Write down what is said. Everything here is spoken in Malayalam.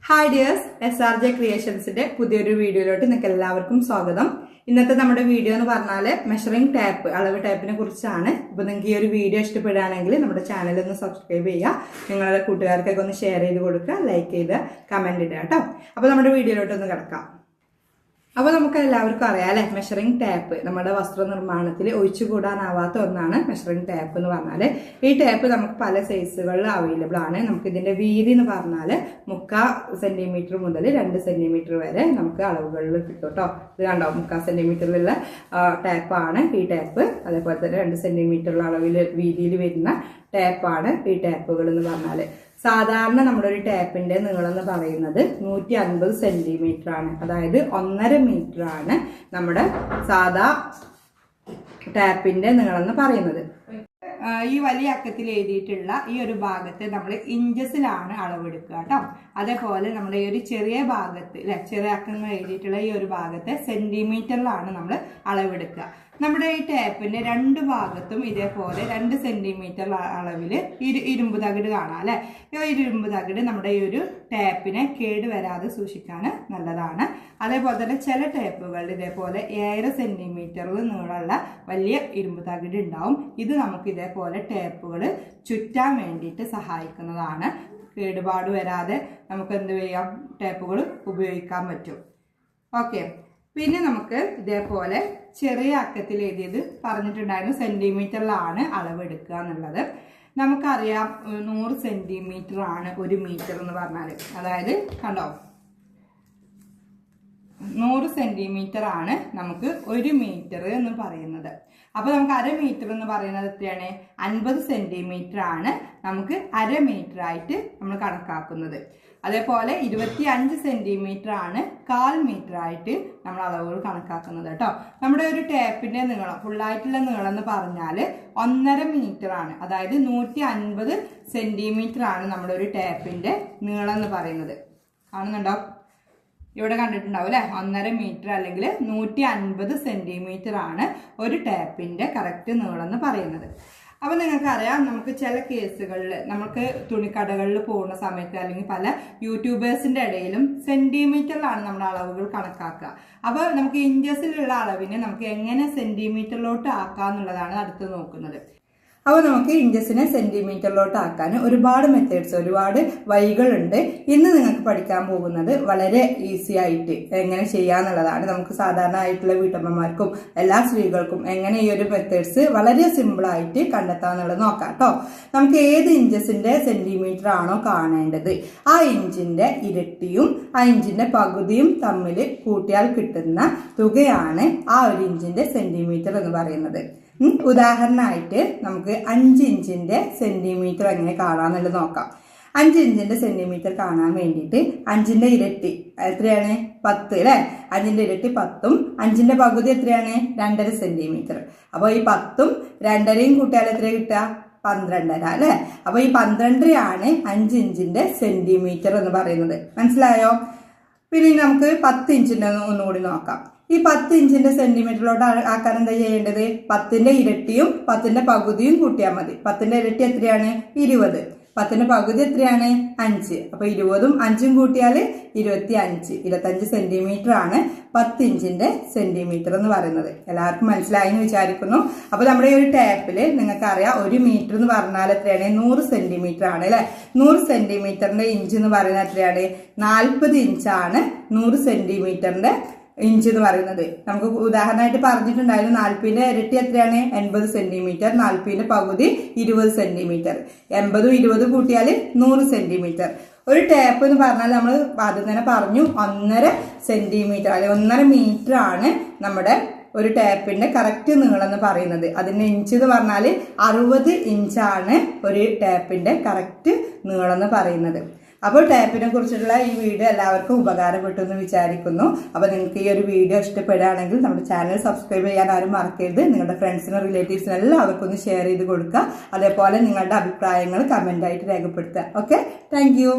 ഹായ് ഡിയേഴ്സ്, SRJ ക്രിയേഷൻസിന്റെ പുതിയൊരു വീഡിയോയിലോട്ട് നിങ്ങൾക്ക് എല്ലാവർക്കും സ്വാഗതം. ഇന്നത്തെ നമ്മുടെ വീഡിയോ എന്ന് പറഞ്ഞാൽ മെഷറിംഗ് ടാപ്പ്, അളവ് ടാപ്പിനെ കുറിച്ചാണ്. അപ്പോൾ നിങ്ങൾക്ക് ഈ ഒരു വീഡിയോ ഇഷ്ടപ്പെടുകയാണെങ്കിൽ നമ്മുടെ ചാനൽ ഒന്ന് സബ്സ്ക്രൈബ് ചെയ്യുക, നിങ്ങളുടെ കൂട്ടുകാർക്കൊക്കെ ഒന്ന് ഷെയർ ചെയ്ത് കൊടുക്കുക, ലൈക്ക് ചെയ്ത് കമന്റ് ഇടുക കേട്ടോ. അപ്പോൾ നമ്മുടെ വീഡിയോയിലോട്ട് ഒന്ന് കിടക്കാം. അപ്പോൾ നമുക്ക് എല്ലാവർക്കും അറിയാം അല്ലെ, മെഷറിംഗ് ടാപ്പ് നമ്മുടെ വസ്ത്രനിർമ്മാണത്തിൽ ഒഴിച്ചുകൂടാനാവാത്ത ഒന്നാണ് മെഷറിംഗ് ടാപ്പ് എന്ന് പറഞ്ഞാൽ. ഈ ടാപ്പ് നമുക്ക് പല സൈസുകളിൽ അവൈലബിൾ ആണ്. നമുക്ക് ഇതിന്റെ വീതി എന്ന് പറഞ്ഞാൽ 3/4 സെന്റിമീറ്റർ മുതൽ 2 സെന്റിമീറ്റർ വരെ നമുക്ക് അളവുകളിൽ കിട്ടും കേട്ടോ. ഇത് കണ്ടോ, 3/4 സെന്റിമീറ്ററിലുള്ള ടാപ്പാണ് ഈ ടാപ്പ്. അതേപോലെ തന്നെ 2 സെന്റിമീറ്ററുള്ള അളവിൽ വീതിയിൽ വരുന്ന ടാപ്പാണ് ഈ ടാപ്പുകൾ എന്ന് പറഞ്ഞാൽ. സാധാരണ നമ്മുടെ ഒരു ടാപ്പിന്റെ നീളം എന്ന് പറയുന്നത് 150 സെന്റിമീറ്റർ ആണ്. അതായത് 1.5 മീറ്റർ ആണ് നമ്മുടെ സാധാ ടാപ്പിന്റെ നീളം എന്ന് പറയുന്നത്. ഈ വലിയ അക്കത്തിൽ എഴുതിയിട്ടുള്ള ഈ ഒരു ഭാഗത്ത് നമ്മൾ ഇഞ്ചസിലാണ് അളവെടുക്കുക കേട്ടോ. അതേപോലെ നമ്മുടെ ഈ ഒരു ചെറിയ ഭാഗത്ത് ചെറിയ അക്കങ്ങൾ എഴുതിയിട്ടുള്ള ഈ ഒരു ഭാഗത്ത് സെന്റിമീറ്ററിലാണ് നമ്മൾ അളവെടുക്കുക. നമ്മുടെ ഈ ടാപ്പിന്റെ 2 ഭാഗത്തും ഇതേപോലെ 2 സെന്റിമീറ്റർ അളവിൽ ഇരുമ്പ് തകിട് കാണാം അല്ലെ. ഈ ഇരുമ്പ് തകിട് നമ്മുടെ ഈ ഒരു ടാപ്പിനെ കേട് വരാതെ സൂക്ഷിക്കാൻ നല്ലതാണ്. അതേപോലെ തന്നെ ചില ടാപ്പുകളിൽ ഇതേപോലെ 7 സെന്റിമീറ്ററിൽ നീളമുള്ള വലിയ ഇരുമ്പ് തകിട് ഉണ്ടാവും. ഇത് നമുക്ക് ഇതേപോലെ ടാപ്പുകൾ ചുറ്റാൻ വേണ്ടിയിട്ട് സഹായിക്കുന്നതാണ്. കേടുപാട് വരാതെ നമുക്ക് എന്ത് ചെയ്യാം, ടാപ്പുകൾ ഉപയോഗിക്കാൻ പറ്റും. ഓക്കെ, പിന്നെ നമുക്ക് ഇതേപോലെ ചെറിയ അക്കത്തിൽ എഴുതിയത് പറഞ്ഞിട്ടുണ്ടായിരുന്നു സെന്റിമീറ്ററിലാണ് അളവെടുക്കുക എന്നുള്ളത്. നമുക്കറിയാം 100 സെന്റിമീറ്റർ ആണ് 1 മീറ്റർ എന്ന് പറഞ്ഞാൽ. അതായത് കണ്ടോ, 100 സെന്റിമീറ്റർ ആണ് നമുക്ക് 1 മീറ്റർ എന്ന് പറയുന്നത്. അപ്പൊ നമുക്ക് 1/2 മീറ്റർ എന്ന് പറയുന്നത് എത്രയാണ്? 50 സെന്റിമീറ്റർ ആണ് നമുക്ക് 1/2 മീറ്റർ ആയിട്ട് നമ്മൾ കണക്കാക്കുന്നത്. അതേപോലെ 25 സെന്റിമീറ്റർ ആണ് 1/4 മീറ്റർ ആയിട്ട് നമ്മൾ അളവുകൾ കണക്കാക്കുന്നത് കേട്ടോ. നമ്മുടെ ഒരു ടാപ്പിന്റെ നീളം, ഫുള്ളായിട്ടുള്ള നീളം എന്ന് പറഞ്ഞാൽ 1.5 മീറ്റർ ആണ്. അതായത് 150 സെന്റിമീറ്റർ ആണ് നമ്മുടെ ഒരു ടാപ്പിന്റെ നീളം എന്ന് പറയുന്നത്. കാണുന്നുണ്ടോ? ഇവിടെ കണ്ടിട്ടുണ്ടാവും അല്ലെ, 1.5 മീറ്റർ അല്ലെങ്കിൽ 150 സെന്റിമീറ്റർ ആണ് ഒരു ടാപ്പിന്റെ കറക്റ്റ് നീളം എന്ന് പറയുന്നത്. അപ്പൊ നിങ്ങൾക്കറിയാം, നമുക്ക് ചില കേസുകളിൽ നമുക്ക് തുണിക്കടകളിൽ പോകുന്ന സമയത്ത് അല്ലെങ്കിൽ പല യൂട്യൂബേഴ്സിന്റെ ഇടയിലും സെന്റിമീറ്ററിലാണ് നമ്മുടെ അളവുകൾ കണക്കാക്കുക. അപ്പൊ നമുക്ക് ഇഞ്ചസിലുള്ള അളവിനെ നമുക്ക് എങ്ങനെ സെന്റിമീറ്ററിലോട്ട് ആക്കാന്നുള്ളതാണ് അടുത്ത് നോക്കുന്നത്. അപ്പോൾ നമുക്ക് ഇഞ്ചസിനെ സെന്റിമീറ്ററിലോട്ട് ആക്കാൻ ഒരുപാട് മെത്തേഡ്സ്, ഒരുപാട് വഴികളുണ്ട്. ഇന്ന് നിങ്ങൾക്ക് പഠിക്കാൻ പോകുന്നത് വളരെ ഈസി ആയിട്ട് എങ്ങനെ ചെയ്യാന്നുള്ളതാണ്. നമുക്ക് സാധാരണ ആയിട്ടുള്ള വീട്ടമ്മമാർക്കും എല്ലാ സ്ത്രീകൾക്കും എങ്ങനെ ഈ ഒരു മെത്തേഡ്സ് വളരെ സിമ്പിൾ ആയിട്ട് കണ്ടെത്താന്നുള്ളത് നോക്കാം കേട്ടോ. നമുക്ക് ഏത് ഇഞ്ചസിന്റെ സെന്റിമീറ്റർ ആണോ കാണേണ്ടത്, ആ ഇഞ്ചിന്റെ ഇരട്ടിയും ആ ഇഞ്ചിന്റെ പകുതിയും തമ്മിൽ കൂട്ടിയാൽ കിട്ടുന്ന തുകയാണ് ആ ഒരു ഇഞ്ചിന്റെ സെന്റിമീറ്റർ എന്ന് പറയുന്നത്. ഉദാഹരണമായിട്ട് നമുക്ക് 5 ഇഞ്ചിന്റെ സെന്റിമീറ്റർ എങ്ങനെ കാണാന്നുള്ളത് നോക്കാം. 5 ഇഞ്ചിന്റെ സെന്റിമീറ്റർ കാണാൻ വേണ്ടിയിട്ട് 5ന്റെ ഇരട്ടി എത്രയാണ്? 10 അല്ലെ. 5ന്റെ ഇരട്ടി 10ഉം 5ന്റെ പകുതി എത്രയാണ്? 2.5 സെന്റിമീറ്റർ. അപ്പൊ ഈ 10ഉം 2.5യും കൂട്ടിയാൽ എത്ര കിട്ടുക? 12.5 അല്ലെ. അപ്പൊ ഈ 12.5 5 ഇഞ്ചിന്റെ സെന്റിമീറ്റർ എന്ന് പറയുന്നത്. മനസ്സിലായോ? പിന്നെ നമുക്ക് 10 ഇഞ്ചിന്റെ ഒന്നുകൂടി നോക്കാം. ഈ 10 ഇഞ്ചിന്റെ സെന്റിമീറ്ററിലോട്ട് ആക്കാൻ എന്താ ചെയ്യേണ്ടത്? 10ന്റെ ഇരട്ടിയും 10ന്റെ പകുതിയും കൂട്ടിയാൽ മതി. 10ന്റെ ഇരട്ടി എത്രയാണ്? 20. 10ന്റെ പകുതി എത്രയാണ്? 5. അപ്പൊ 20ഉം 5ഉം കൂട്ടിയാൽ 25 സെന്റിമീറ്റർ ആണ് 10 ഇഞ്ചിന്റെ സെന്റിമീറ്റർ എന്ന് പറയുന്നത്. എല്ലാവർക്കും മനസ്സിലായി എന്ന് വിചാരിക്കുന്നു. അപ്പൊ നമ്മുടെ ഈ ഒരു ടാപ്പില് നിങ്ങൾക്ക് അറിയാം, 1 മീറ്റർ എന്ന് പറഞ്ഞാൽ എത്രയാണ്? 100 സെന്റിമീറ്റർ ആണ് അല്ലെ. 100 സെന്റിമീറ്ററിന്റെ ഇഞ്ച് എന്ന് പറയുന്നത് എത്രയാണ്? 40 ഇഞ്ചാണ് 100 സെന്റിമീറ്ററിന്റെ ഇഞ്ച് എന്ന് പറയുന്നത്. നമുക്ക് ഉദാഹരണമായിട്ട് പറഞ്ഞിട്ടുണ്ടായിരുന്നു, 40ന്റെ ഇരട്ടി എത്രയാണ്? 80 സെന്റിമീറ്റർ. 40ന്റെ പകുതി 20 സെന്റിമീറ്റർ. 80ഉം 20ഉം കൂട്ടിയാൽ 100 സെന്റിമീറ്റർ. ഒരു ടാപ്പ് എന്ന് പറഞ്ഞാൽ നമ്മൾ ആദ്യം തന്നെ പറഞ്ഞു 1.5 സെന്റിമീറ്റർ അല്ലെങ്കിൽ 1.5 മീറ്റർ ആണ് നമ്മുടെ ഒരു ടാപ്പിന്റെ കറക്റ്റ് നീളം എന്ന് പറയുന്നത്. അതിന്റെ ഇഞ്ച് എന്ന് പറഞ്ഞാൽ 60 ഇഞ്ചാണ് ഒരു ടാപ്പിന്റെ കറക്റ്റ് നീളം എന്ന് പറയുന്നത്. അപ്പോൾ ടാപ്പിനെ കുറിച്ചുള്ള ഈ വീഡിയോ എല്ലാവർക്കും ഉപകാരപ്പെട്ടു എന്ന് വിചാരിക്കുന്നു. അപ്പോൾ നിങ്ങൾക്ക് ഈ ഒരു വീഡിയോ ഇഷ്ടപ്പെടുകയാണെങ്കിൽ നമ്മുടെ ചാനൽ സബ്സ്ക്രൈബ് ചെയ്യാൻ ആരും മറക്കരുത്. നിങ്ങളുടെ ഫ്രണ്ട്സിനും റിലേറ്റീവ്സിനും എല്ലാവർക്കും ഒന്ന് ഷെയർ ചെയ്ത് കൊടുക്കുക. അതേപോലെ നിങ്ങളുടെ അഭിപ്രായങ്ങൾ കമന്റ് ആയിട്ട് രേഖപ്പെടുത്തുക. Okay, thank you.